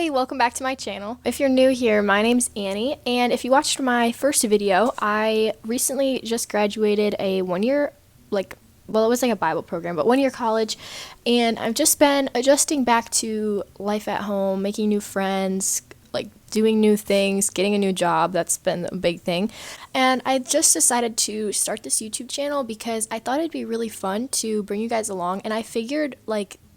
Hey, welcome back to my channel. If you're new here, my name's Annie, and if you watched my first video, I recently just graduated a one-year, it was like a Bible program, but one-year college, and I've just been adjusting back to life at home, making new friends, doing new things, getting a new job. That's been a big thing. And I just decided to start this YouTube channel because I thought it'd be really fun to bring you guys along, and I figured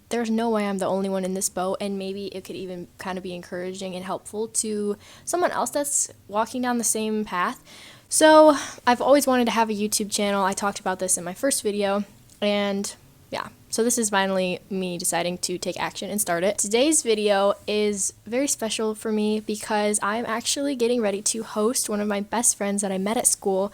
there's no way I'm the only one in this boat, and maybe it could even kind of be encouraging and helpful to someone else that's walking down the same path. So I've always wanted to have a YouTube channel. I talked about this in my first video, and yeah, so this is finally me deciding to take action and start it. Today's video is very special for me because I'm actually getting ready to host one of my best friends that I met at school.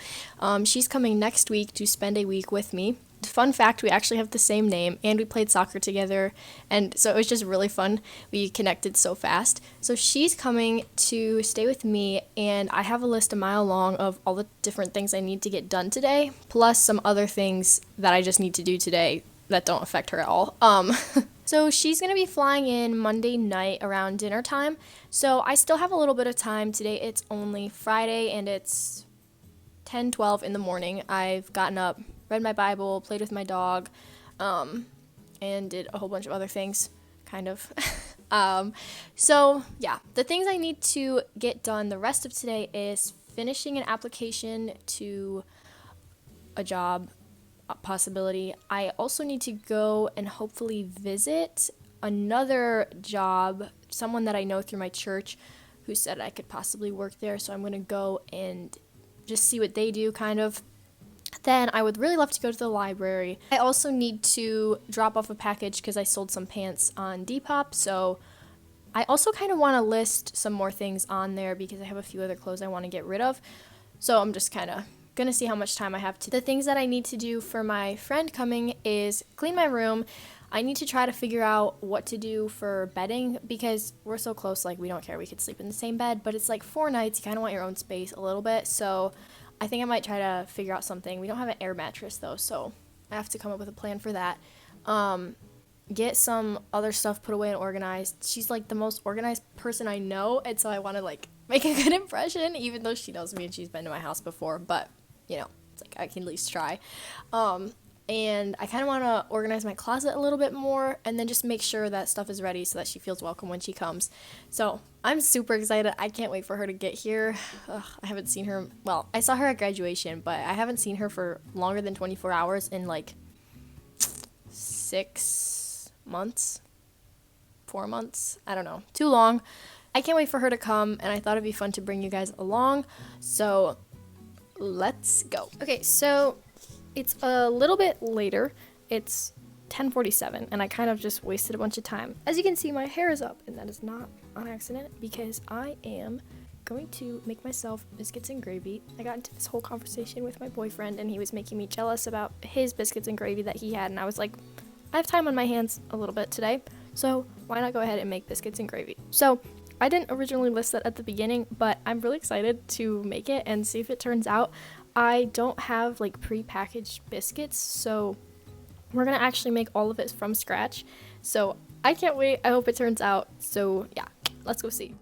She's coming next week to spend a week with me. Fun fact, we actually have the same name, and we played soccer together, and so it was just really fun. We connected so fast. So she's coming to stay with me, and I have a list a mile long of all the different things I need to get done today, plus some other things that I just need to do today that don't affect her at all. So she's going to be flying in Monday night around dinner time, so I still have a little bit of time. Today it's only Friday, and it's 10:12 in the morning. I've gotten up, read my Bible, played with my dog, and did a whole bunch of other things, kind of. So yeah, the things I need to get done the rest of today is finishing an application to a job possibility. I also need to go and hopefully visit another job, someone that I know through my church who said I could possibly work there, so I'm going to go and just see what they do, kind of. Then I would really love to go to the library. I also need to drop off a package because I sold some pants on Depop, so I also kind of want to list some more things on there because I have a few other clothes I want to get rid of. So I'm just kind of going to see how much time I have to. The things that I need to do for my friend coming is clean my room. I need to try to figure out what to do for bedding because we're so close, we don't care. We could sleep in the same bed, but it's 4 nights. You kind of want your own space a little bit, so I think I might try to figure out something. We don't have an air mattress though, so I have to come up with a plan for that. Get some other stuff put away and organized. She's the most organized person I know, and so I want to make a good impression, even though she knows me and she's been to my house before, but it's I can at least try. And I kind of want to organize my closet a little bit more and then just make sure that stuff is ready so that she feels welcome when she comes. So I'm super excited. I can't wait for her to get here. I haven't seen her. Well, I saw her at graduation, but I haven't seen her for longer than 24 hours in 6 months, 4 months. I don't know. Too long. I can't wait for her to come, and I thought it'd be fun to bring you guys along. So let's go. Okay, so it's a little bit later. It's 10:47, and I kind of just wasted a bunch of time. As you can see, my hair is up, and that is not on accident because I am going to make myself biscuits and gravy. I got into this whole conversation with my boyfriend, and he was making me jealous about his biscuits and gravy that he had, and I was like, I have time on my hands a little bit today, so why not go ahead and make biscuits and gravy? So I didn't originally list that at the beginning, but I'm really excited to make it and see if it turns out. I don't have pre-packaged biscuits, so we're gonna actually make all of it from scratch. So I can't wait. I hope it turns out. So yeah, let's go see.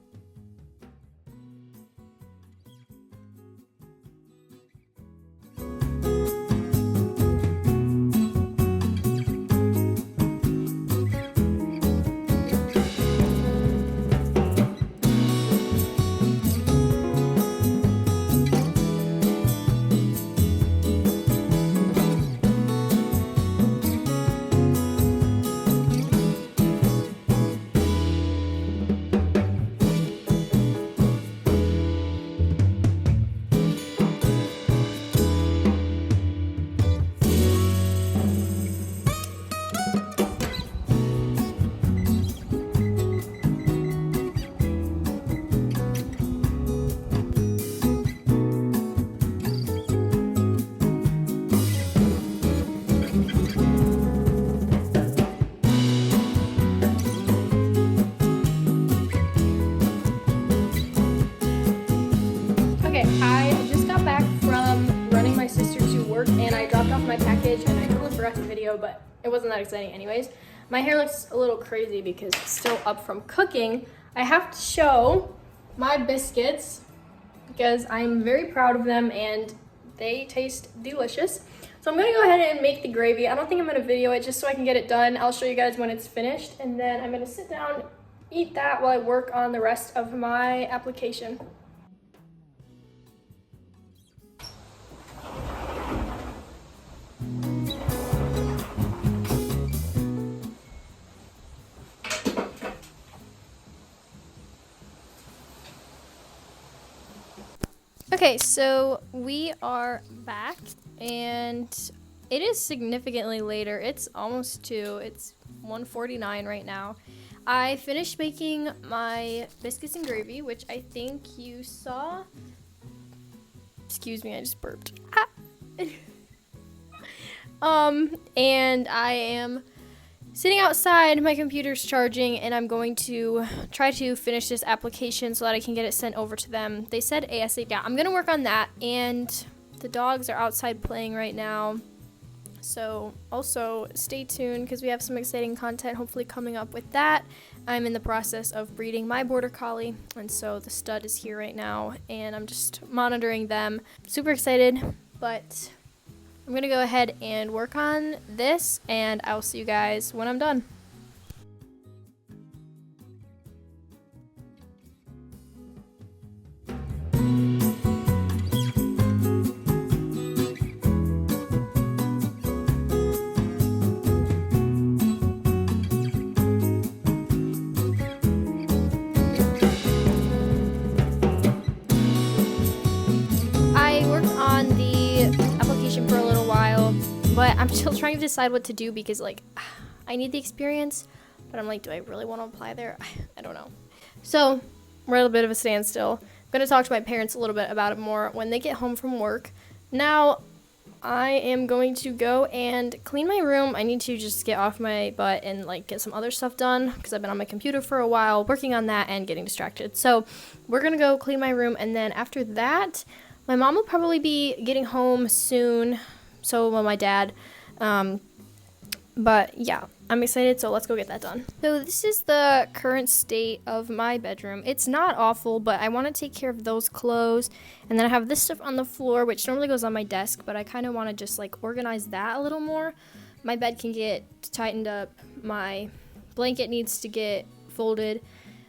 My package, and I totally forgot to video, but it wasn't that exciting anyways. My hair looks a little crazy because it's still up from cooking. I have to show my biscuits because I'm very proud of them and they taste delicious. So I'm gonna go ahead and make the gravy. I don't think I'm gonna video it just so I can get it done. I'll show you guys when it's finished, and then I'm gonna sit down, eat that while I work on the rest of my application. Okay, so we are back, and it is significantly later. It's almost 2. It's 1:49 right now. I finished making my biscuits and gravy, which I think you saw. Excuse me, I just burped. And I am sitting outside, my computer's charging, and I'm going to try to finish this application so that I can get it sent over to them. They said ASAP. Yeah, I'm gonna work on that, and the dogs are outside playing right now. So also stay tuned because we have some exciting content hopefully coming up with that. I'm in the process of breeding my border collie, and so the stud is here right now, and I'm just monitoring them. Super excited, but I'm gonna go ahead and work on this, and I'll see you guys when I'm done. I worked on the application for a little while, but I'm still trying to decide what to do because, like, I need the experience, but I'm like, do I really want to apply there? I don't know. So we're at a bit of a standstill. I'm going to talk to my parents a little bit about it more when they get home from work. Now, I am going to go and clean my room. I need to just get off my butt and, like, get some other stuff done because I've been on my computer for a while working on that and getting distracted. So we're going to go clean my room, and then after that, my mom will probably be getting home soon. So will my dad. But yeah, I'm excited, so let's go get that done. So this is the current state of my bedroom. It's not awful, but I want to take care of those clothes. And then I have this stuff on the floor, which normally goes on my desk, but I kind of want to just like organize that a little more. My bed can get tightened up. My blanket needs to get folded.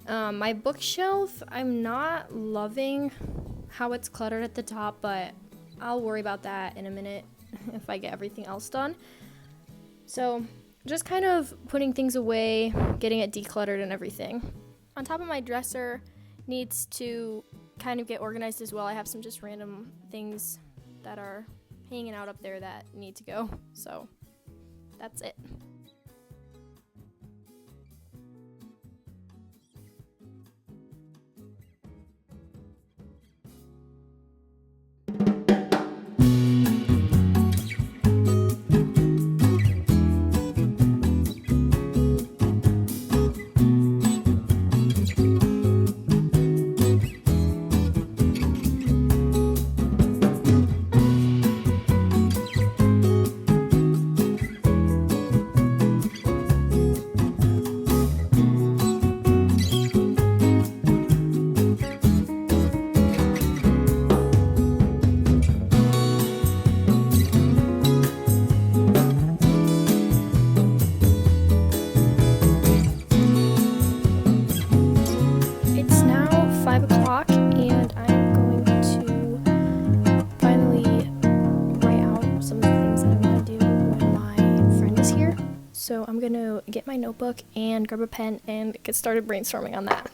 My bookshelf, I'm not loving how it's cluttered at the top, but I'll worry about that in a minute if I get everything else done. So just kind of putting things away, getting it decluttered and everything. On top of my dresser needs to kind of get organized as well. I have some just random things that are hanging out up there that need to go. So that's it. It's now 5 o'clock, and I'm going to finally write out some of the things that I want to do when my friend is here. So I'm going to get my notebook and grab a pen and get started brainstorming on that.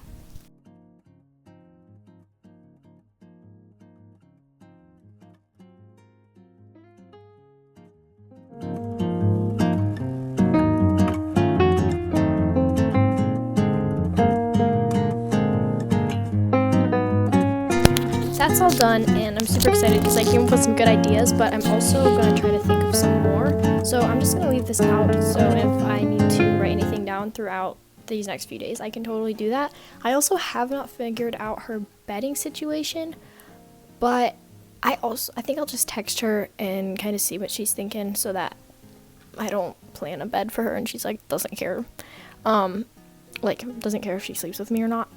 That's all done, and I'm super excited because I came up with some good ideas, but I'm also going to try to think of some more. So I'm just going to leave this out, so if I need to write anything down throughout these next few days, I can totally do that. I also have not figured out her bedding situation, but I think I'll just text her and kind of see what she's thinking so that I don't plan a bed for her and she's like doesn't care. like, doesn't care if she sleeps with me or not.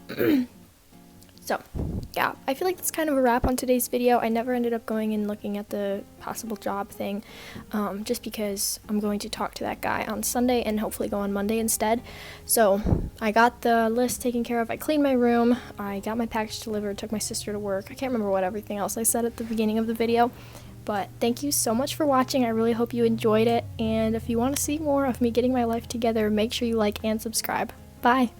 So, yeah, I feel like that's kind of a wrap on today's video. I never ended up going and looking at the possible job thing, just because I'm going to talk to that guy on Sunday and hopefully go on Monday instead. So, I got the list taken care of. I cleaned my room. I got my package delivered, took my sister to work. I can't remember what everything else I said at the beginning of the video. But thank you so much for watching. I really hope you enjoyed it. And if you want to see more of me getting my life together, make sure you like and subscribe. Bye!